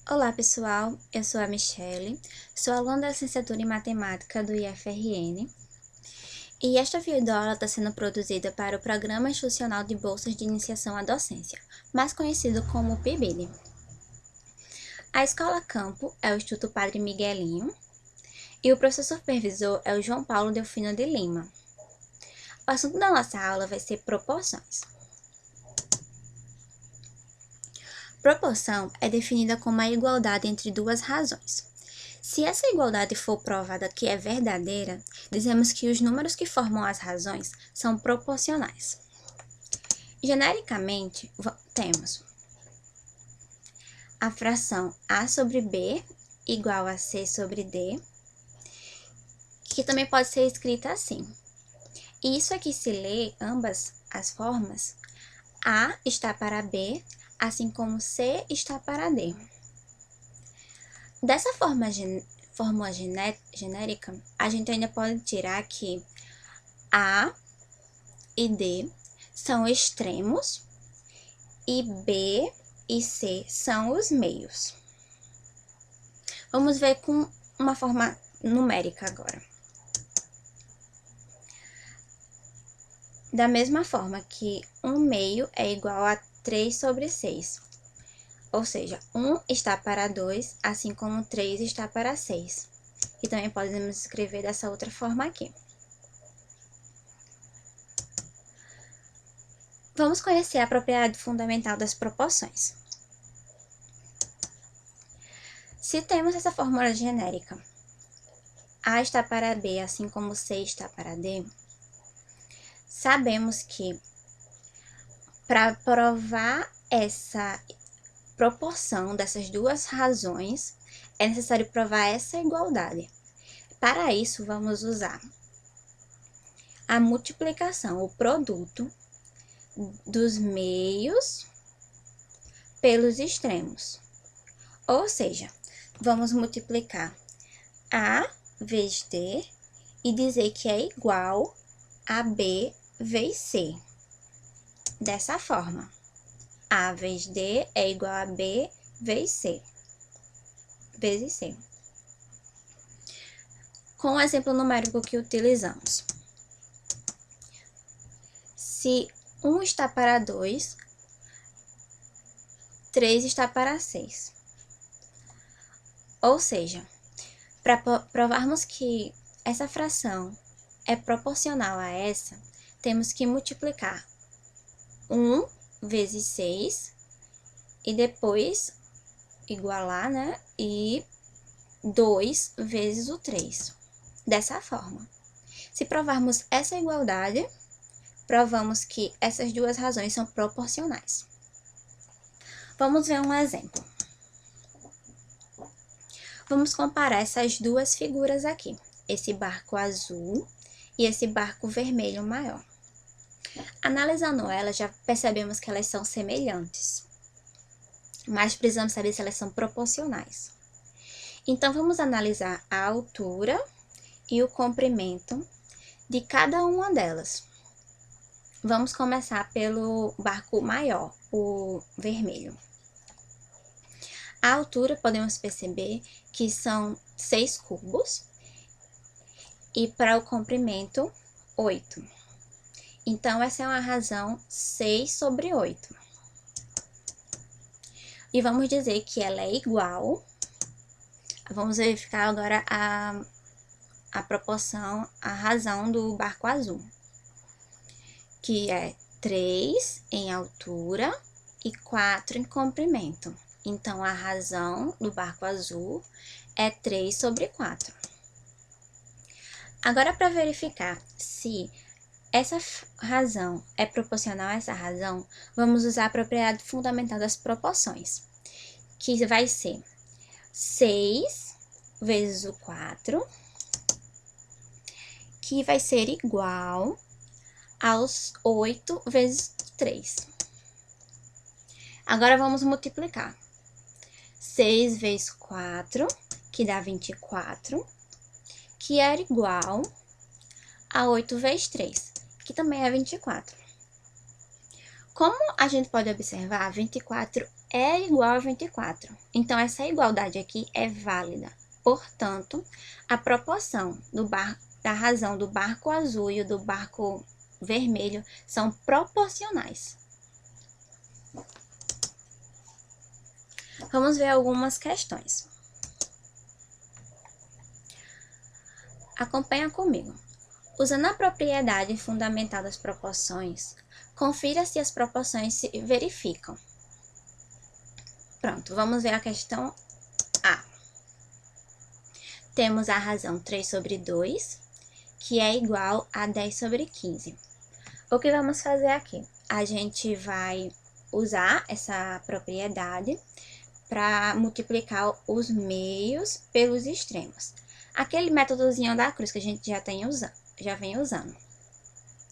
Olá pessoal, eu sou a Michele, sou aluna da licenciatura em Matemática do IFRN e esta videoaula está sendo produzida para o Programa Institucional de Bolsas de Iniciação à Docência, mais conhecido como PIBID. A Escola Campo é o Instituto Padre Miguelinho e o professor supervisor é o João Paulo Delfino de Lima. O assunto da nossa aula vai ser proporções. Proporção é definida como a igualdade entre duas razões. Se essa igualdade for provada que é verdadeira, dizemos que os números que formam as razões são proporcionais. Genericamente, temos a fração A sobre B igual a C sobre D, que também pode ser escrita assim. E isso aqui se lê ambas as formas, A está para B, assim como C está para D. Dessa fórmula genérica, a gente ainda pode tirar que A e D são extremos e B e C são os meios. Vamos ver com uma forma numérica agora. Da mesma forma que 1 meio é igual a 3 sobre 6. Ou seja, 1 está para 2, assim como 3 está para 6. E também podemos escrever dessa outra forma aqui. Vamos conhecer a propriedade fundamental das proporções. Se temos essa fórmula genérica, A está para B, assim como C está para D, sabemos que para provar essa proporção dessas duas razões, é necessário provar essa igualdade. Para isso, vamos usar a multiplicação, o produto dos meios pelos extremos. Ou seja, vamos multiplicar A vezes D e dizer que é igual a B vezes C. Dessa forma, A vezes D é igual a B vezes C. Com o exemplo numérico que utilizamos. Se 1 está para 2, 3 está para 6. Ou seja, para provarmos que essa fração é proporcional a essa, temos que multiplicar 1 vezes 6 e depois igualar, né? E 2 vezes o 3. Dessa forma. Se provarmos essa igualdade, provamos que essas duas razões são proporcionais. Vamos ver um exemplo. Vamos comparar essas duas figuras aqui, esse barco azul e esse barco vermelho maior. Analisando elas, já percebemos que elas são semelhantes, mas precisamos saber se elas são proporcionais. Então, vamos analisar a altura e o comprimento de cada uma delas. Vamos começar pelo barco maior, o vermelho. A altura, podemos perceber que são 6 cubos e para o comprimento, 8. Então, essa é uma razão 6 sobre 8. E vamos dizer que ela é igual. Vamos verificar agora a proporção, a razão do barco azul, que é 3 em altura e 4 em comprimento. Então, a razão do barco azul é 3 sobre 4. Agora, para verificar se essa razão é proporcional a essa razão, vamos usar a propriedade fundamental das proporções, que vai ser 6 vezes o 4, que vai ser igual aos 8 vezes 3. Agora, vamos multiplicar. 6 vezes 4, que dá 24, que era igual a 8 vezes 3, que também é 24. Como a gente pode observar, 24 é igual a 24. Então, essa igualdade aqui é válida. Portanto, a proporção da razão do barco azul e do barco vermelho são proporcionais. Vamos ver algumas questões. Acompanha comigo. Usando a propriedade fundamental das proporções, confira se as proporções se verificam. Pronto, vamos ver a questão A. Temos a razão 3 sobre 2, que é igual a 10 sobre 15. O que vamos fazer aqui? A gente vai usar essa propriedade para multiplicar os meios pelos extremos. Aquele métodozinho da cruz que a gente já vem usando.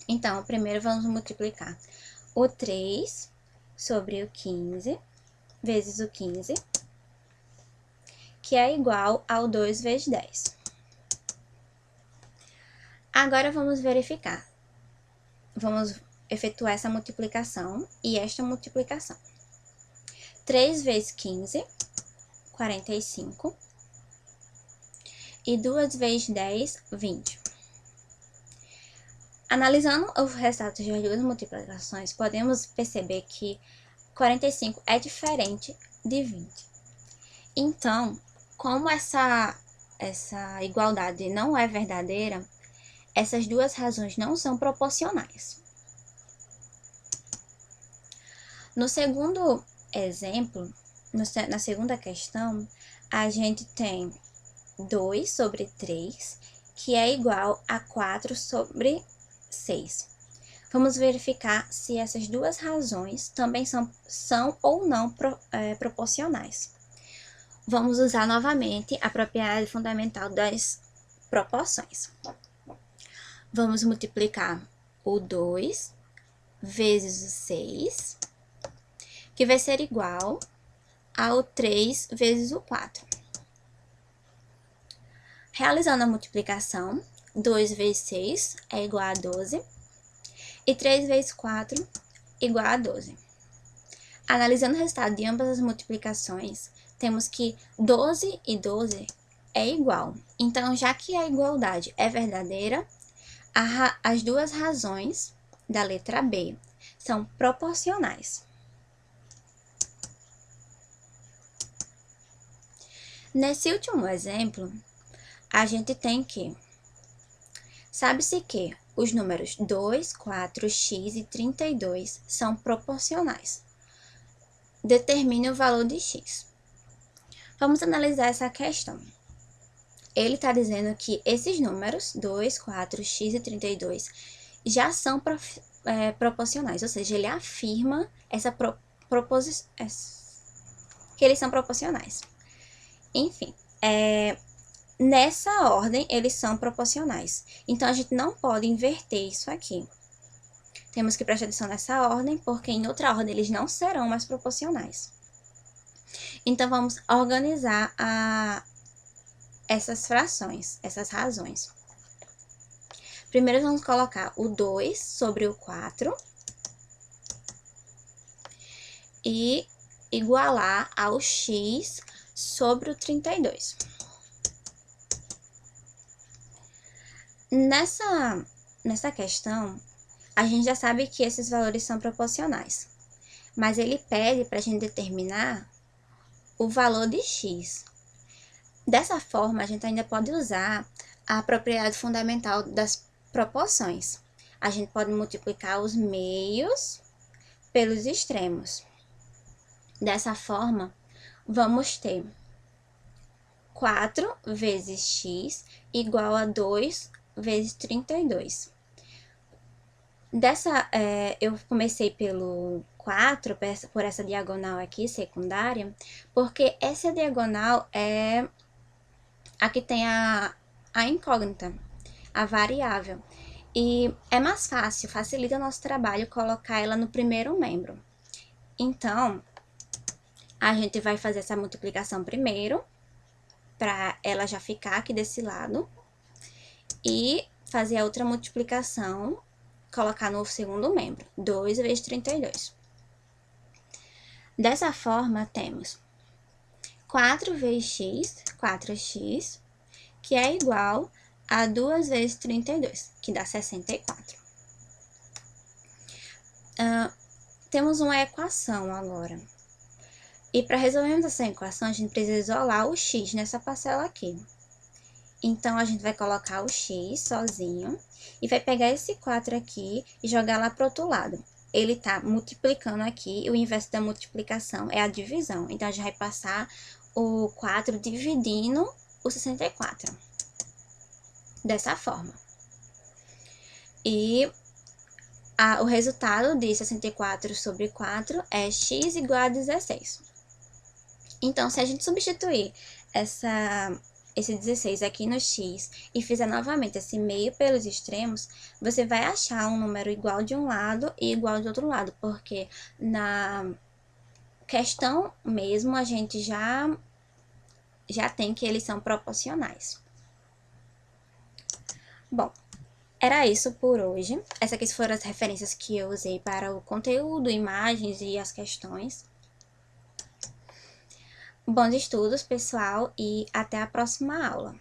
Então, primeiro vamos multiplicar o 3 sobre o 15 vezes o 15, que é igual ao 2 vezes 10. Agora vamos verificar. Vamos efetuar essa multiplicação e esta multiplicação. 3 vezes 15, 45. E 2 vezes 10, 20. Analisando os resultados das duas multiplicações, podemos perceber que 45 é diferente de 20. Então, como essa igualdade não é verdadeira, essas duas razões não são proporcionais. No segundo exemplo, na segunda questão, a gente tem 2 sobre 3, que é igual a 4 sobre 6. Vamos verificar se essas duas razões também são ou não proporcionais. Vamos usar novamente a propriedade fundamental das proporções. Vamos multiplicar o 2 vezes o 6, que vai ser igual ao 3 vezes o 4. Realizando a multiplicação, 2 vezes 6 é igual a 12, e 3 vezes 4 igual a 12. Analisando o resultado de ambas as multiplicações, temos que 12 e 12 é igual. Então, já que a igualdade é verdadeira, as duas razões da letra B são proporcionais. Nesse último exemplo, a gente tem que sabe-se que os números 2, 4, x e 32 são proporcionais. Determine o valor de x. Vamos analisar essa questão. Ele está dizendo que esses números, 2, 4, x e 32, já são proporcionais, ou seja, ele afirma que eles são proporcionais. Enfim, nessa ordem, eles são proporcionais. Então, a gente não pode inverter isso aqui. Temos que prestar atenção nessa ordem, porque em outra ordem eles não serão mais proporcionais. Então, vamos organizar essas frações, essas razões. Primeiro, vamos colocar o 2 sobre o 4 e igualar ao x sobre o 32. Nessa questão, a gente já sabe que esses valores são proporcionais, mas ele pede para a gente determinar o valor de x. Dessa forma, a gente ainda pode usar a propriedade fundamental das proporções. A gente pode multiplicar os meios pelos extremos. Dessa forma, vamos ter 4 vezes x igual a 2 vezes 32. Eu comecei pelo 4, por essa diagonal aqui, secundária, porque essa diagonal é a que tem a incógnita, a variável. E é mais fácil, facilita o nosso trabalho colocar ela no primeiro membro. Então, a gente vai fazer essa multiplicação primeiro, para ela já ficar aqui desse lado, e fazer a outra multiplicação, colocar no segundo membro, 2 vezes 32. Dessa forma, temos 4 vezes x, 4x, que é igual a 2 vezes 32, que dá 64. Temos uma equação agora. E para resolvermos essa equação, a gente precisa isolar o x nessa parcela aqui. Então, a gente vai colocar o x sozinho e vai pegar esse 4 aqui e jogar lá para o outro lado. Ele tá multiplicando aqui e o inverso da multiplicação é a divisão. Então, a gente vai passar o 4 dividindo o 64. Dessa forma. E o resultado de 64 sobre 4 é x igual a 16. Então, se a gente substituir esse 16 aqui no x e fizer novamente esse meio pelos extremos, você vai achar um número igual de um lado e igual de outro lado, porque na questão mesmo a gente já tem que eles são proporcionais. Bom, era isso por hoje. Essas aqui foram as referências que eu usei para o conteúdo, imagens e as questões. Bons estudos, pessoal, e até a próxima aula.